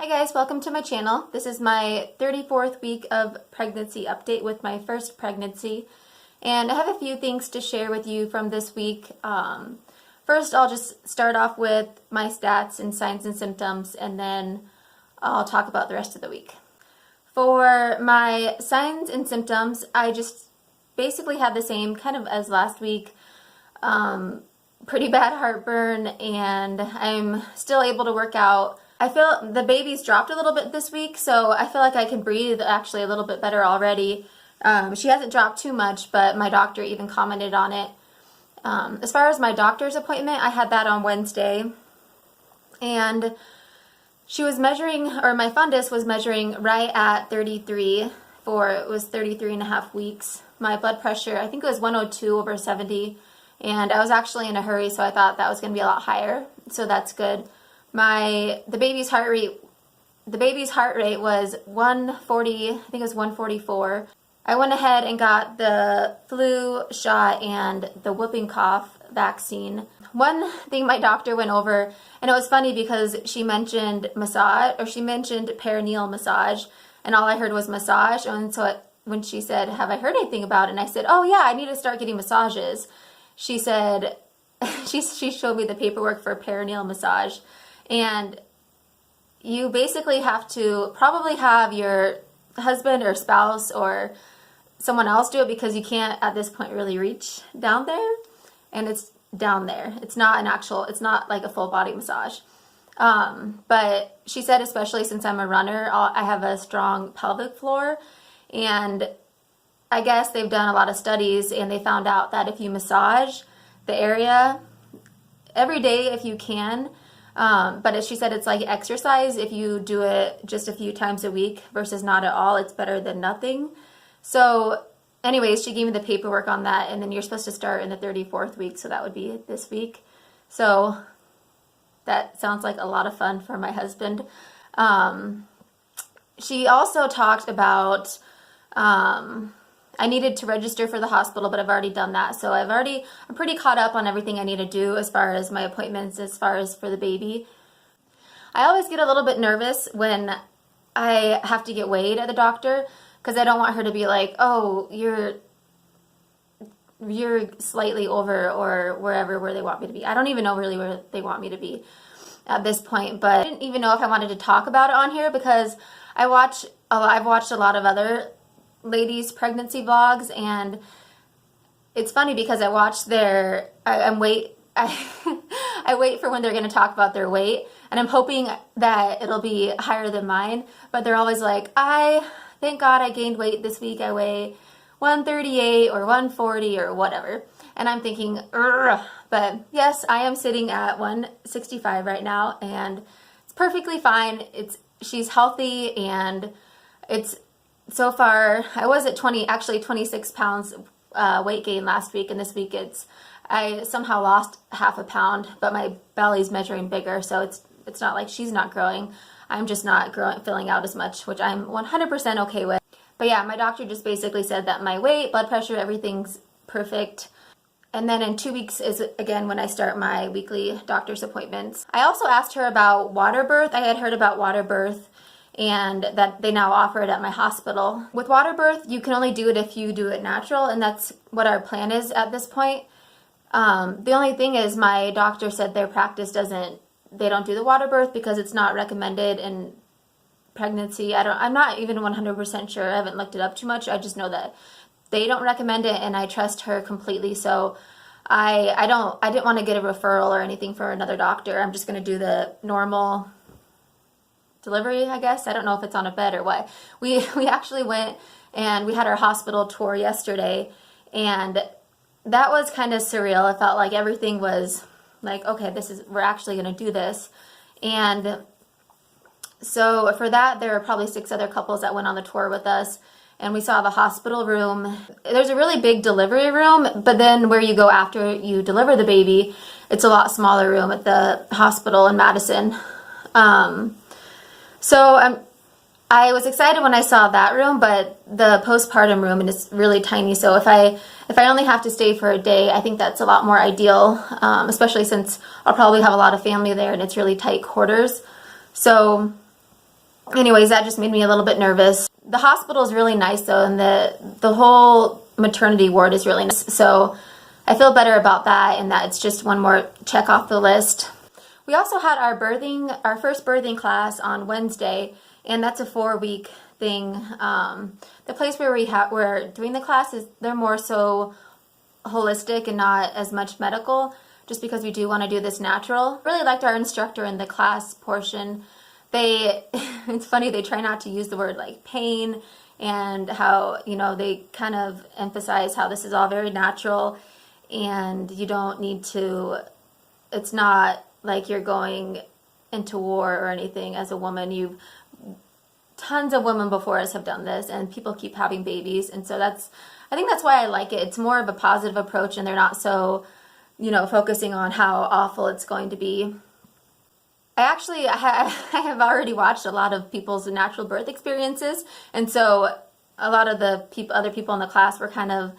Hi guys, welcome to my channel. This is my 34th week of pregnancy update with my first pregnancy. And I have a few things to share with you from this week. First, I'll just start off with my stats and signs and symptoms, and then I'll talk about the rest of the week. For my signs and symptoms, I just basically have the same kind of as last week. Pretty bad heartburn, and I'm still able to work out. I feel the baby's dropped a little bit this week, so I feel like I can breathe actually a little bit better already. She hasn't dropped too much, but my doctor even commented on it. As far as my doctor's appointment, I had that on Wednesday, and she was measuring, or my fundus was measuring right at 33 it was 33 and a half weeks. My blood pressure, I think it was 102 over 70, and I was actually in a hurry, so I thought that was going to be a lot higher, so that's good. The baby's heart rate was 140, I think it was 144. I went ahead and got the flu shot and the whooping cough vaccine. One thing my doctor went over, and it was funny because she mentioned massage, or she mentioned perineal massage, and all I heard was massage. And so when she said, "Have I heard anything about it?" and I said, "Oh yeah, I need to start getting massages," she said, she showed me the paperwork for perineal massage. And you basically have to probably have your husband or spouse or someone else do it, because you can't at this point really reach down there, and it's down there. It's not like a full body massage. But she said, especially since I'm a runner, I have a strong pelvic floor, and I guess they've done a lot of studies, and they found out that if you massage the area every day if you can, but as she said, it's like exercise. If you do it just a few times a week versus not at all, it's better than nothing. So anyways, she gave me the paperwork on that, and then you're supposed to start in the 34th week, so that would be this week. So that sounds like a lot of fun for my husband. She also talked about I needed to register for the hospital, but I've already done that. So I'm pretty caught up on everything I need to do as far as my appointments, as far as for the baby. I always get a little bit nervous when I have to get weighed at the doctor, because I don't want her to be like, "Oh, you're slightly over," or where they want me to be. I don't even know really where they want me to be at this point, but I didn't even know if I wanted to talk about it on here, because I've watched a lot of other ladies' pregnancy vlogs, and it's funny because I watch I wait for when they're going to talk about their weight, and I'm hoping that it'll be higher than mine, but they're always like, thank God I gained weight this week, I weigh 138 or 140 or whatever, and I'm thinking, ugh. But yes, I am sitting at 165 right now, and it's perfectly fine. She's healthy, and so far, I was at 26 pounds weight gain last week, and this week I somehow lost half a pound, but my belly's measuring bigger, so it's not like she's not growing. I'm just not filling out as much, which I'm 100% okay with. But yeah, my doctor just basically said that my weight, blood pressure, everything's perfect. And then in 2 weeks is, again, when I start my weekly doctor's appointments. I also asked her about water birth. I had heard about water birth, and that they now offer it at my hospital. With water birth, you can only do it if you do it natural, and that's what our plan is at this point. The only thing is, my doctor said their practice they don't do the water birth because it's not recommended in pregnancy. I'm not even 100% sure. I haven't looked it up too much. I just know that they don't recommend it, and I trust her completely. So I didn't want to get a referral or anything for another doctor. I'm just going to do the normal delivery, I guess. I don't know if it's on a bed or what. We actually went and we had our hospital tour yesterday, and that was kind of surreal. It felt like everything was like, okay, we're actually going to do this. And so for that, there were probably 6 other couples that went on the tour with us, and we saw the hospital room. There's a really big delivery room, but then where you go after you deliver the baby, it's a lot smaller room at the hospital in Madison. So I was excited when I saw that room, but the postpartum room is really tiny. So if I only have to stay for a day, I think that's a lot more ideal, especially since I'll probably have a lot of family there and it's really tight quarters. So anyways, that just made me a little bit nervous. The hospital is really nice though, and the whole maternity ward is really nice. So I feel better about that, and that it's just one more check off the list. We also had our first birthing class on Wednesday, and that's a 4-week thing. The place where we're doing the classes, they're more so holistic and not as much medical, just because we do want to do this natural. Really liked our instructor in the class portion. It's funny, they try not to use the word like pain, and how, they kind of emphasize how this is all very natural, and you don't need to, it's not like you're going into war or anything as a woman. Tons of women before us have done this, and people keep having babies, and so I think that's why I like it. It's more of a positive approach, and they're not so, focusing on how awful it's going to be. I have already watched a lot of people's natural birth experiences, and so a lot of the other people in the class were kind of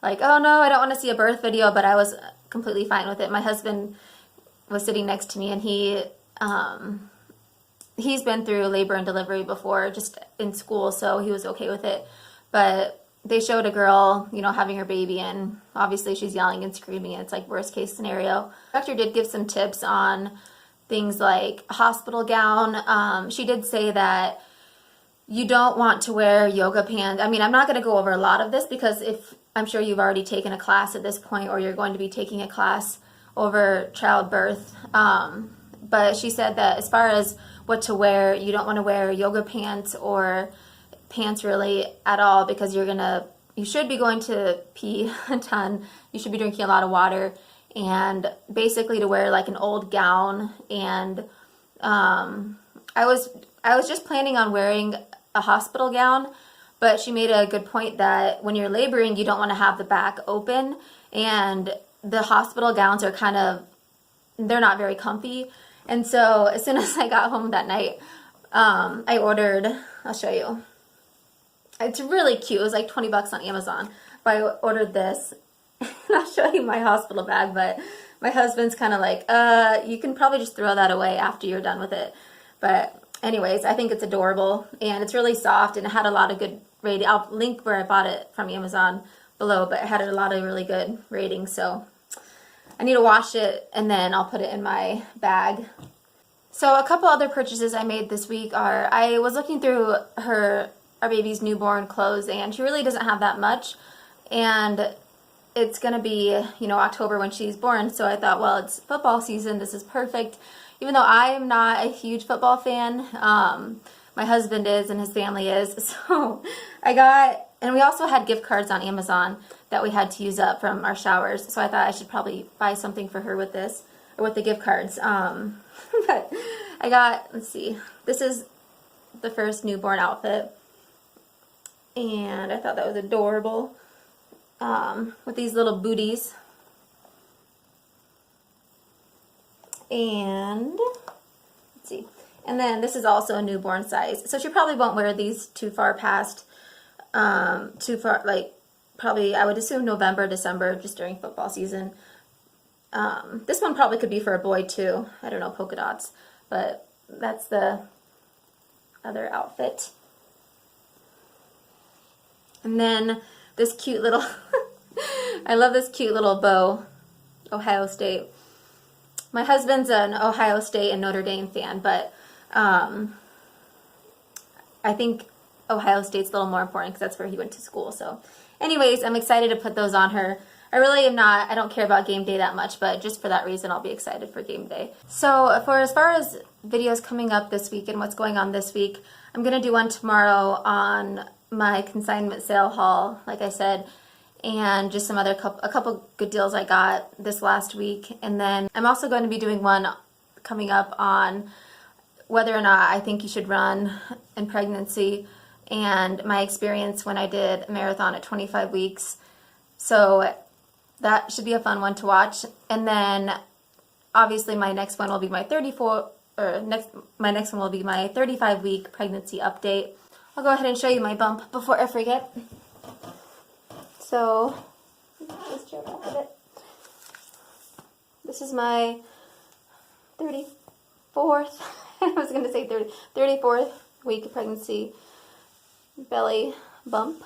like, oh no, I don't want to see a birth video, but I was completely fine with it. My husband was sitting next to me, and he's been through labor and delivery before, just in school, so he was okay with it. But they showed a girl, having her baby, and obviously she's yelling and screaming, and it's like worst case scenario. The doctor did give some tips on things like a hospital gown. She did say that you don't want to wear yoga pants. I mean, I'm not going to go over a lot of this, because I'm sure you've already taken a class at this point, or you're going to be taking a class over childbirth. But she said that as far as what to wear, you don't want to wear yoga pants or pants really at all, because you should be going to pee a ton. You should be drinking a lot of water, and basically to wear like an old gown. And I was just planning on wearing a hospital gown, but she made a good point that when you're laboring, you don't want to have the back open, and the hospital gowns are they're not very comfy. And so as soon as I got home that night, I ordered, I'll show you. It's really cute. It was like 20 bucks on Amazon. But I ordered this. And I'll show you my hospital bag, but my husband's kind of like, you can probably just throw that away after you're done with it. But anyways, I think it's adorable, and it's really soft, and it had a lot of good rating. I'll link where I bought it from Amazon below, but it had a lot of really good ratings, so I need to wash it, and then I'll put it in my bag. So a couple other purchases I made this week are, I was looking through our baby's newborn clothes, and she really doesn't have that much, and it's going to be, October when she's born, so I thought, well, it's football season, this is perfect. Even though I am not a huge football fan, my husband is and his family is, so and we also had gift cards on Amazon that we had to use up from our showers, so I thought I should probably buy something for her with this, or with the gift cards. But I got, let's see, this is the first newborn outfit, and I thought that was adorable, with these little booties. And let's see, and then this is also a newborn size, so she probably won't wear these too far, like probably I would assume November, December, just during football season. This one probably could be for a boy too. I don't know, polka dots, but that's the other outfit. And then this cute little I love this cute little bow, Ohio State. My husband's an Ohio State and Notre Dame fan, but I think Ohio State's a little more important because that's where he went to school. So anyways, I'm excited to put those on her. I don't care about game day that much, but just for that reason, I'll be excited for game day. So as far as videos coming up this week and what's going on this week, I'm going to do one tomorrow on my consignment sale haul, like I said, and just a couple good deals I got this last week. And then I'm also going to be doing one coming up on whether or not I think you should run in pregnancy, and my experience when I did a marathon at 25 weeks. So that should be a fun one to watch. And then obviously my next one will be my 35-week pregnancy update. I'll go ahead and show you my bump before I forget. So let's check off of it. This is my 34th. I was going to say 34th week of pregnancy belly bump.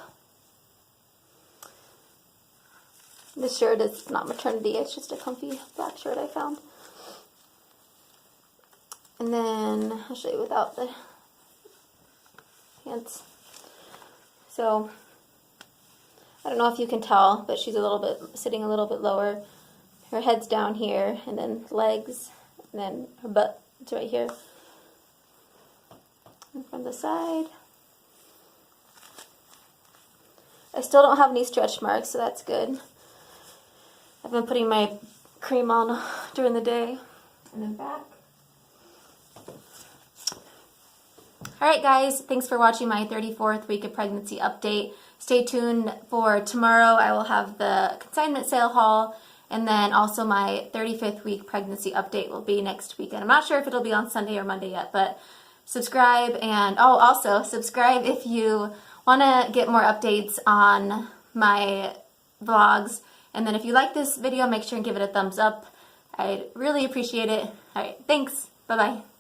This shirt is not maternity, it's just a comfy black shirt I found. And then I'll show you without the pants. So I don't know if you can tell, but she's sitting a little bit lower. Her head's down here, and then legs, and then her butt is right here. And from the side. I still don't have any stretch marks, so that's good. I've been putting my cream on during the day. And then back. Alright guys, thanks for watching my 34th week of pregnancy update. Stay tuned for tomorrow. I will have the consignment sale haul, and then also my 35th week pregnancy update will be next weekend. I'm not sure if it'll be on Sunday or Monday yet, but subscribe, and also subscribe if you want to get more updates on my vlogs. And then if you like this video, make sure and give it a thumbs up. I'd really appreciate it. Alright, thanks. Bye-bye.